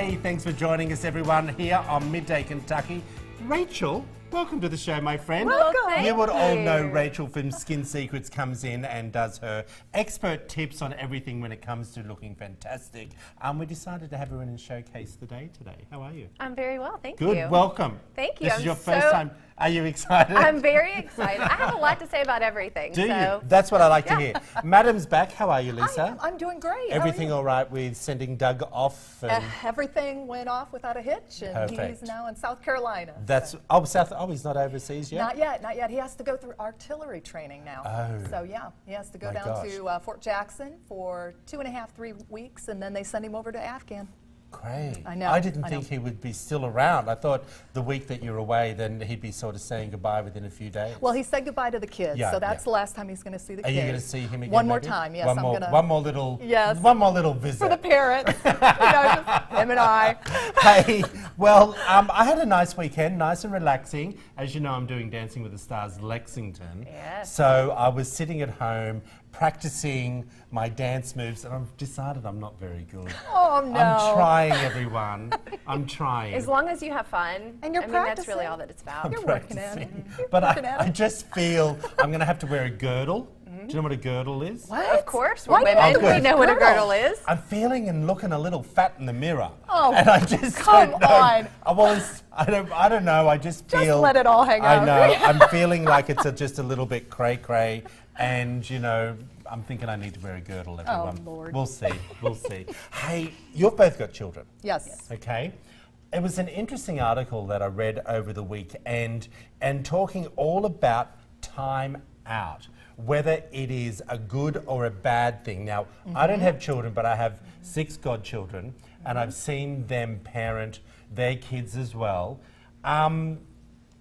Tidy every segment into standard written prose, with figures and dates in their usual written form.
Hey, thanks for joining us, everyone, here on Midday, Kentucky. Rachel, welcome to the show, my friend. Welcome. You would all know Rachel from Skin Secrets comes in and does her expert tips on everything when it comes to looking fantastic. We decided to have her in and showcase the day today. How are you? I'm very well, thank Good. you. Welcome. Thank you. This is your first time. Are you excited? I'm very excited. I have a lot to say about everything. Do you? That's what I like to hear. Madam's back. How are you, Lisa? I'm doing great. Everything all right with sending Doug off? And everything went off without a hitch, and Perfect. he's now in South Carolina. That's he's not overseas yet? Not yet. He has to go through artillery training now. Oh. So yeah, he has to go My down gosh. to Fort Jackson for 2.5, 3 weeks, and then they send him over to Afghan. Great. I know, I didn't I think know. he would be still around. I thought the week that you're away, then he'd be sort of saying goodbye within a few days. Well, he said goodbye to the kids, Yeah, so that's yeah. the last time he's going to see the Are kids. you going to see him again? One more maybe? time, yes. One more little. Yes. One more little visit. For the parents, just him and I. Hey, well, I had a nice weekend, nice and relaxing. As you know, I'm doing Dancing with the Stars Lexington. Yes. So I was sitting at home practicing my dance moves, and I've decided I'm not very good. Oh no! I'm trying, everyone. I'm trying. As long as you have fun. And you're I mean, that's really practicing. all that it's about. You're working at it. practicing. But working at I it. just feel I'm going to have to wear a girdle. Do you know what a girdle is? What? Of course, Why we're do you have women. to We wear know what a girdle? girdle is. I'm feeling and looking a little fat in the mirror. Oh, and I just come don't know. on. I don't know. I just feel. Just let it all hang I out. know. I'm feeling like it's just a little bit cray-cray. And, you know, I'm thinking I need to wear a girdle, everyone. Oh, Lord. We'll see. We'll see. Hey, you've both got children. Yes. Okay. It was an interesting article that I read over the week and talking all about time out, whether it is a good or a bad thing. Now, I don't have children, but I have 6 godchildren, and I've seen them parent their kids as well.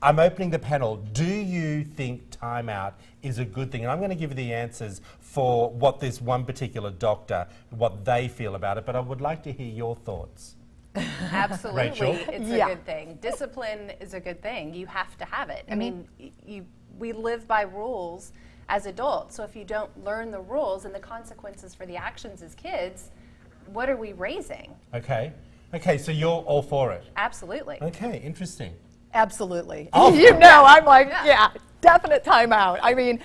I'm opening the panel. Do you think time out is a good thing? And I'm going to give you the answers for what this one particular doctor, what they feel about it, but I would like to hear your thoughts. Absolutely. Rachel? It's Yeah. a good thing. Discipline is a good thing. You have to have it. I mean, we live by rules as adults. So if you don't learn the rules and the consequences for the actions as kids, what are we raising? Okay. Okay, so you're all for it. Absolutely. Okay, interesting. Absolutely. Oh. You know, I'm like, yeah, definite timeout. I mean,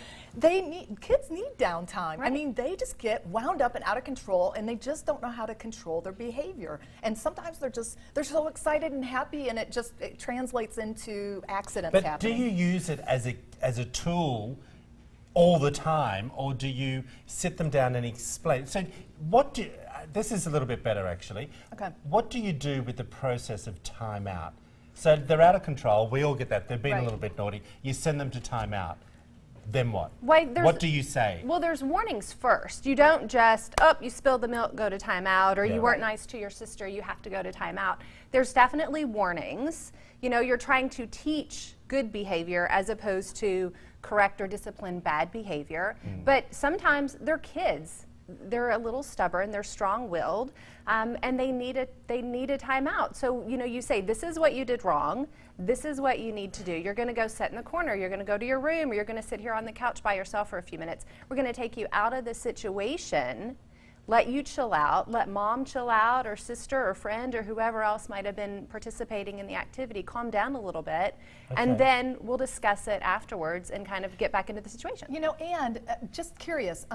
kids need downtime. I Right. mean, they just get wound up and out of control, and they just don't know how to control their behavior. And sometimes they're so excited and happy, and it translates into accidents But happening. do you use it as a tool all the time, or do you sit them down and explain? So this is a little bit better, actually. Okay. What do you do with the process of time out? So they're out of control. We all get that. They've been a Right. little bit naughty. You send them to time out. Then what? Wait, there's- What do you say? Well, there's warnings first. You don't just, you spilled the milk, go to timeout, or Yeah. you weren't nice to your sister, you have to go to timeout. There's definitely warnings. You know, you're trying to teach good behavior as opposed to correct or discipline bad behavior. But sometimes they're kids. They're a little stubborn, they're strong-willed, and they need a timeout. So, you know, you say, this is what you did wrong, this is what you need to do. You're gonna go sit in the corner, you're gonna go to your room, or you're gonna sit here on the couch by yourself for a few minutes. We're gonna take you out of the situation, let you chill out, let mom chill out, or sister or friend or whoever else might have been participating in the activity, calm down a little bit, Okay. and then we'll discuss it afterwards and kind of get back into the situation. You know, and just curious,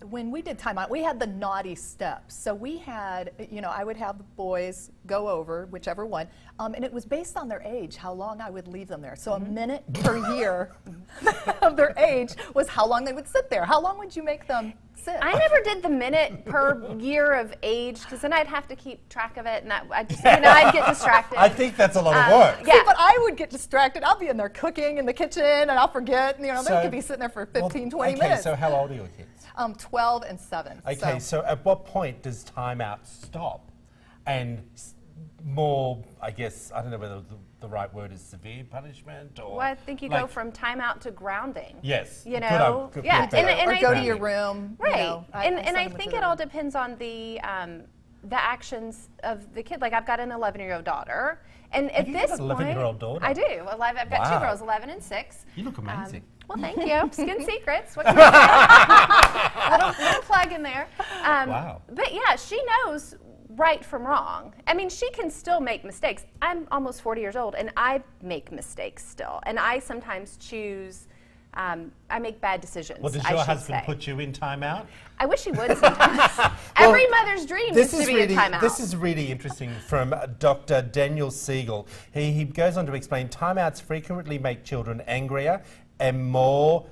when we did timeout, we had the naughty steps. So we had, you know, I would have the boys go over, whichever one, and it was based on their age, how long I would leave them there. So a minute per year of their age was how long they would sit there. How long would you make them sit? I never did the minute per year of age because then I'd have to keep track of it, and I'd get distracted. I think that's a lot of work. Yeah. See, but I would get distracted. I'll be in there cooking in the kitchen, and I'll forget. You know, So- they could be sitting there for 15, 20 okay, minutes. so how old are your kids? 12 and 7. Okay, so at what point does time out stop? And more, I guess, I don't know whether the right word is severe punishment or... Well, I think you go from timeout to grounding. Yes. You Good, know, good, yeah, good, and or I go to think- your room. Right, You know, and send I them think to it their all room. depends on the actions of the kid. Like I've got an 11-year-old daughter, and at you this got an point, 11-year-old daughter? I do. 11. I've got Wow. 2 girls, 11 and 6. You look amazing. Well, thank you. Skin Secrets. What can I say? little plug in there. Wow. But yeah, she knows right from wrong. I mean, she can still make mistakes. I'm almost 40 years old, and I make mistakes still. And I sometimes choose, I make bad decisions. Well, does I your should husband say. put you in timeout? I wish he would sometimes. Every mother's dream is to be in timeout. This is really interesting from Dr. Daniel Siegel. He goes on to explain timeouts frequently make children angrier and more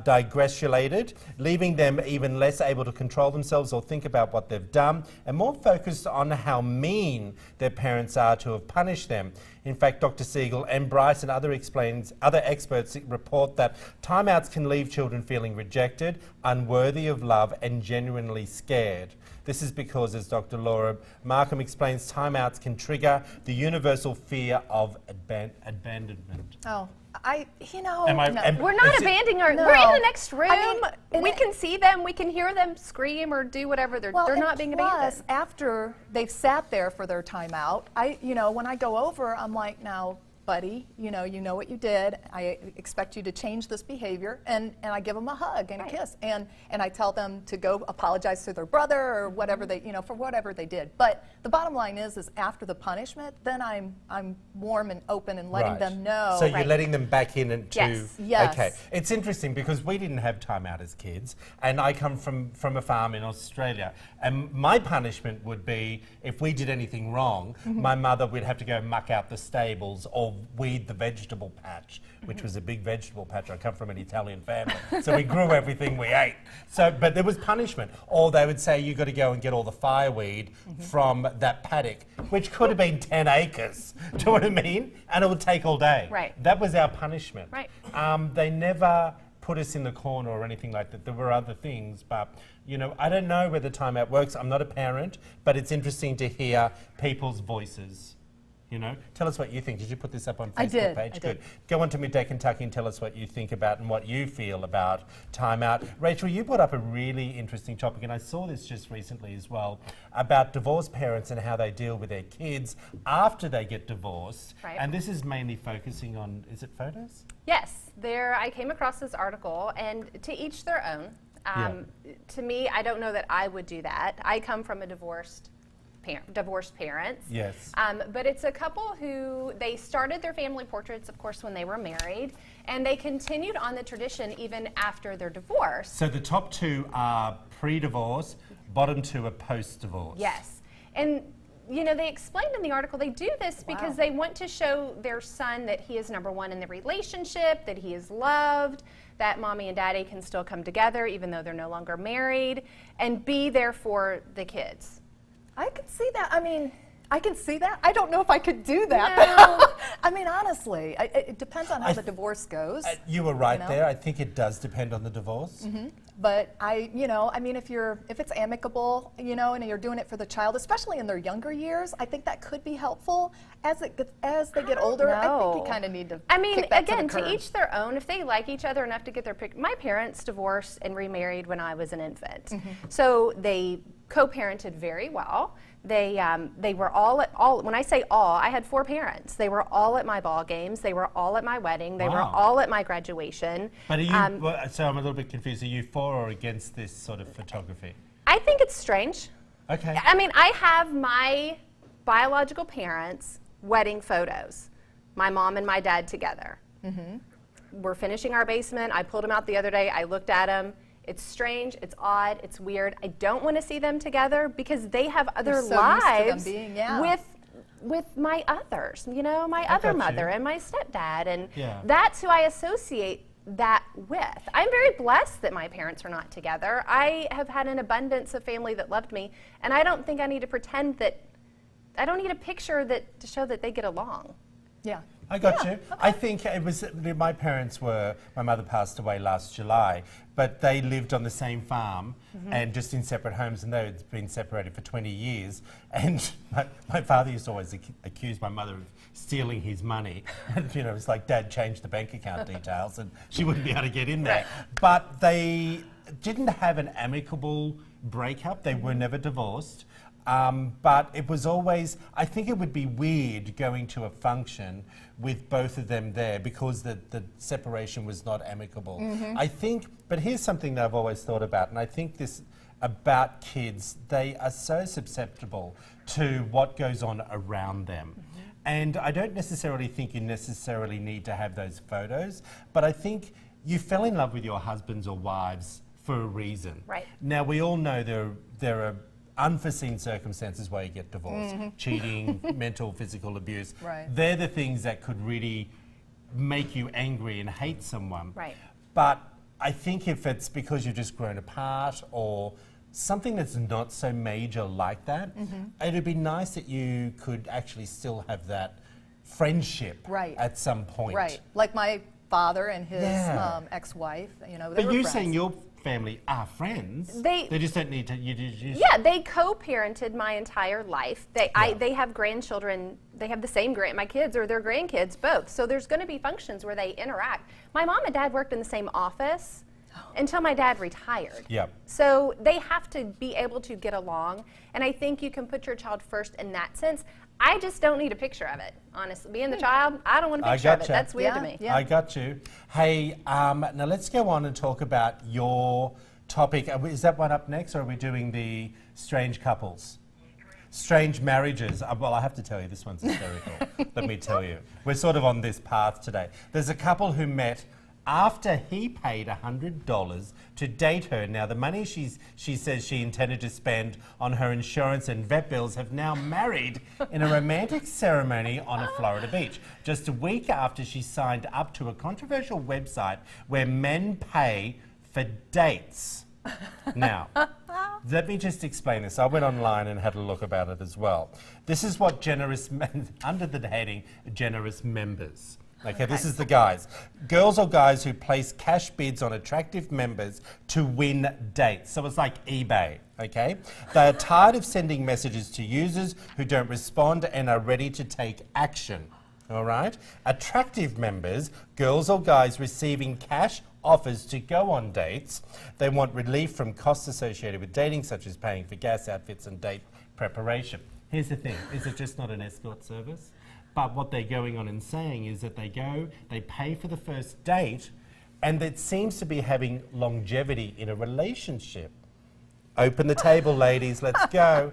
digressulated, leaving them even less able to control themselves or think about what they've done, and more focused on how mean their parents are to have punished them. In fact, Dr. Siegel and Bryce and other experts report that timeouts can leave children feeling rejected, unworthy of love, and genuinely scared. This is because, as Dr. Laura Markham explains, timeouts can trigger the universal fear of abandonment. Oh, No. We're not abandoning our. No. We're in the next room. I mean, we can see them. We can hear them scream or do whatever. They're and not being plus, abandoned. after they've sat there for their timeout, when I go over, I'm like, now, buddy, you know what you did. I expect you to change this behavior, and I give them a hug and a kiss, and I tell them to go apologize to their brother or whatever they, for whatever they did. But the bottom line is after the punishment, then I'm warm and open and letting them know. So you're letting them back in and to. Yes. Okay. It's interesting because we didn't have timeout as kids, and I come from a farm in Australia, and my punishment would be if we did anything wrong, my mother would have to go muck out the stables or weed the vegetable patch, which was a big vegetable patch. I come from an Italian family, so we grew everything we ate. So, but there was punishment. Or they would say, you got to go and get all the fireweed from that paddock, which could have been 10 acres. Do you know what I mean? And it would take all day. Right. That was our punishment. Right. They never put us in the corner or anything like that. There were other things, but I don't know whether timeout works. I'm not a parent, but it's interesting to hear people's voices. Tell us what you think. Did you put this up on Facebook page? I Good. did. Go on to Midday Kentucky and tell us what you think about and what you feel about timeout. Rachel, you brought up a really interesting topic, and I saw this just recently as well, about divorced parents and how they deal with their kids after they get divorced. Right. And this is mainly focusing on, is it photos? Yes, I came across this article, and to each their own. To me, I don't know that I would do that. I come from a divorced parents. Yes. But it's a couple who, they started their family portraits, of course, when they were married, and they continued on the tradition even after their divorce. So the top two are pre-divorce, bottom two are post-divorce. Yes. And they explained in the article they do this because they want to show their son that he is number one in the relationship, that he is loved, that mommy and daddy can still come together even though they're no longer married, and be there for the kids. I can see that. I can see that. I don't know if I could do that. No. Honestly, it depends on how the divorce goes. You were right there. I think it does depend on the divorce. But if it's amicable, and you're doing it for the child, especially in their younger years, I think that could be helpful. As they get older, I think you kind of need to. Kick that again, to the curb. each their own. If they like each other enough to get their my parents divorced and remarried when I was an infant, so they co-parented very well. They were all when I say all, I had 4 parents. They were all at my ball games. They were all at my wedding. They were all at my graduation. But are you, so I'm a little bit confused. Are you for or against this sort of photography? I think it's strange. Okay. I have my biological parents' wedding photos, my mom and my dad together. We're finishing our basement. I pulled them out the other day. I looked at them. It's strange, it's odd, it's weird. I don't want to see them together because they have other lives with my others, my other mother and my stepdad. And that's who I associate that with. I'm very blessed that my parents are not together. I have had an abundance of family that loved me, and I don't think I need to pretend that, I don't need a picture to show that they get along. Yeah. I got you. Okay. I think it was, my mother passed away last July, but they lived on the same farm and just in separate homes, and they had been separated for 20 years. And my father used to always accuse my mother of stealing his money. And, it's like, Dad changed the bank account details and she wouldn't be able to get in there. But they didn't have an amicable breakup. They were never divorced. But it was always, I think it would be weird going to a function with both of them there because the separation was not amicable. I think, but here's something that I've always thought about, and I think this about kids, they are so susceptible to what goes on around them. And I don't necessarily think you necessarily need to have those photos, but I think you fell in love with your husbands or wives for a reason. Right. Now, we all know there are unforeseen circumstances where you get divorced, cheating, mental, physical abuse. Right. They're the things that could really make you angry and hate someone. Right. But I think if it's because you've just grown apart or something that's not so major like that, it'd be nice that you could actually still have that friendship Right. at some point. Right. Like my father and his Yeah. ex-wife, they But were you friends. saying your family are friends, They just don't need to. You just Yeah, they co-parented my entire life. They have grandchildren. They have the same my kids or their grandkids both. So there's going to be functions where they interact. My mom and dad worked in the same office until my dad retired. Yep. So they have to be able to get along, and I think you can put your child first in that sense. I just don't need a picture of it, honestly. Being the child, I don't want a I picture of it. gotcha. That's weird to Yeah, me. yeah. I got you. Hey, now let's go on and talk about your topic. Is that one up next, or are we doing the strange couples? Strange marriages. Well, I have to tell you, this one's hysterical. Let me tell you. We're sort of on this path today. There's a couple who met after he paid $100 to date her. Now, the money she says she intended to spend on her insurance and vet bills have now married in a romantic ceremony on a Florida beach, just a week after she signed up to a controversial website where men pay for dates. Now, let me just explain this. I went online and had a look about it as well. This is what under the heading generous members. Okay, this is the guys. Girls or guys who place cash bids on attractive members to win dates. So it's like eBay, okay? They are tired of sending messages to users who don't respond and are ready to take action, all right? Attractive members, girls or guys receiving cash offers to go on dates. They want relief from costs associated with dating, such as paying for gas, outfits, and date preparation. Here's the thing, is it just not an escort service? But what they're going on and saying is that they pay for the first date, and it seems to be having longevity in a relationship. Open the table, ladies, let's go.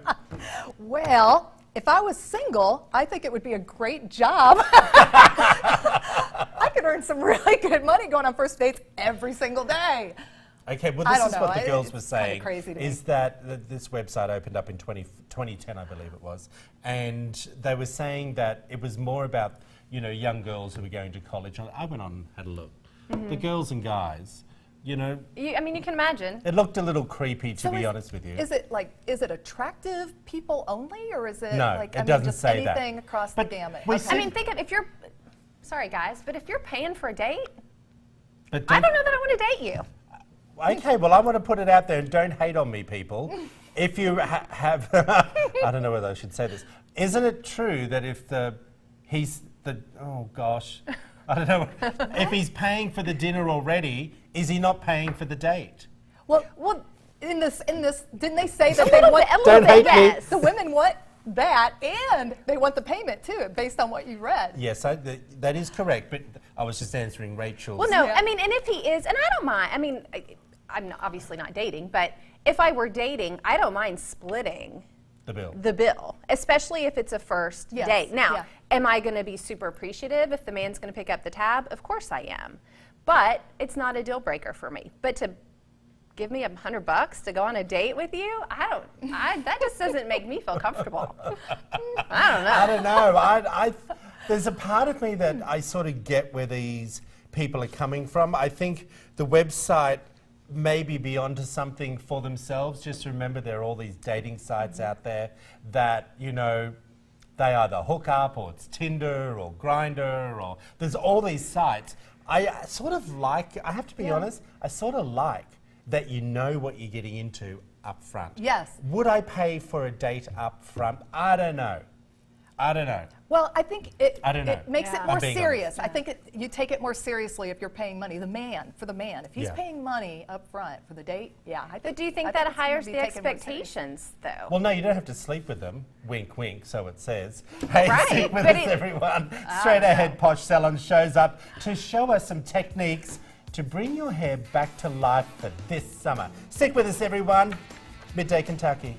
Well, if I was single, I think it would be a great job. I could earn some really good money going on first dates every single day. Okay, well, I this don't is know. what the girls were It's kinda saying, crazy to is me. that this website opened up in 2010, I believe it was, and they were saying that it was more about, young girls who were going to college. I went on and had a look. The girls and guys, You can imagine. it looked a little creepy, to So be honest with you. Is it attractive people only, or is it No, like it doesn't just say that. anything across But the gamut? we Okay. see- I mean, think of if you're, sorry guys, but if you're paying for a date, But I don't know that I want to date you. Okay, well, I want to put it out there, and don't hate on me, people. If you have, I don't know whether I should say this. Isn't it true that if oh gosh, I don't know, if he's paying for the dinner already, is he not paying for the date? Well, in this, didn't they say that they want a little Don't bit, hate me. yes. the women want that, and they want the payment too, based on what you read? Yes, that is correct, but I was just answering Rachel's. Well, no, Yeah. I mean, and if he is, and I don't mind, I mean, I'm obviously not dating, but if I were dating, I don't mind splitting The bill. especially if it's a first Yes, date. Now, yeah. am I going to be super appreciative if the man's going to pick up the tab? Of course I am. But it's not a deal breaker for me. But to give me $100 to go on a date with you, that just doesn't make me feel comfortable. I don't know. I don't know. There's a part of me that I sort of get where these people are coming from. I think the website may be onto something for themselves. Just remember there are all these dating sites out there that, they either hook up, or it's Tinder or Grindr, or there's all these sites. I sort of like, I have to be honest, I sort of like that you know what you're getting into up front. Yes. Would I pay for a date up front? I don't know. Well, I think it I don't know. it makes Yeah. it I'm more being serious. I think you take it more seriously if you're paying money. For the man. If he's Yeah. paying money up front for the date, yeah. But do you think I that it's gonna hires be the taken more seriously. expectations, though? Well, no, you don't have to sleep with them. Wink, wink, so it says. Hey, Right, sleep with but us, it- everyone. Straight Ahead Posh Salon shows up to show us some techniques to bring your hair back to life for this summer. Stick with us, everyone. Midday, Kentucky.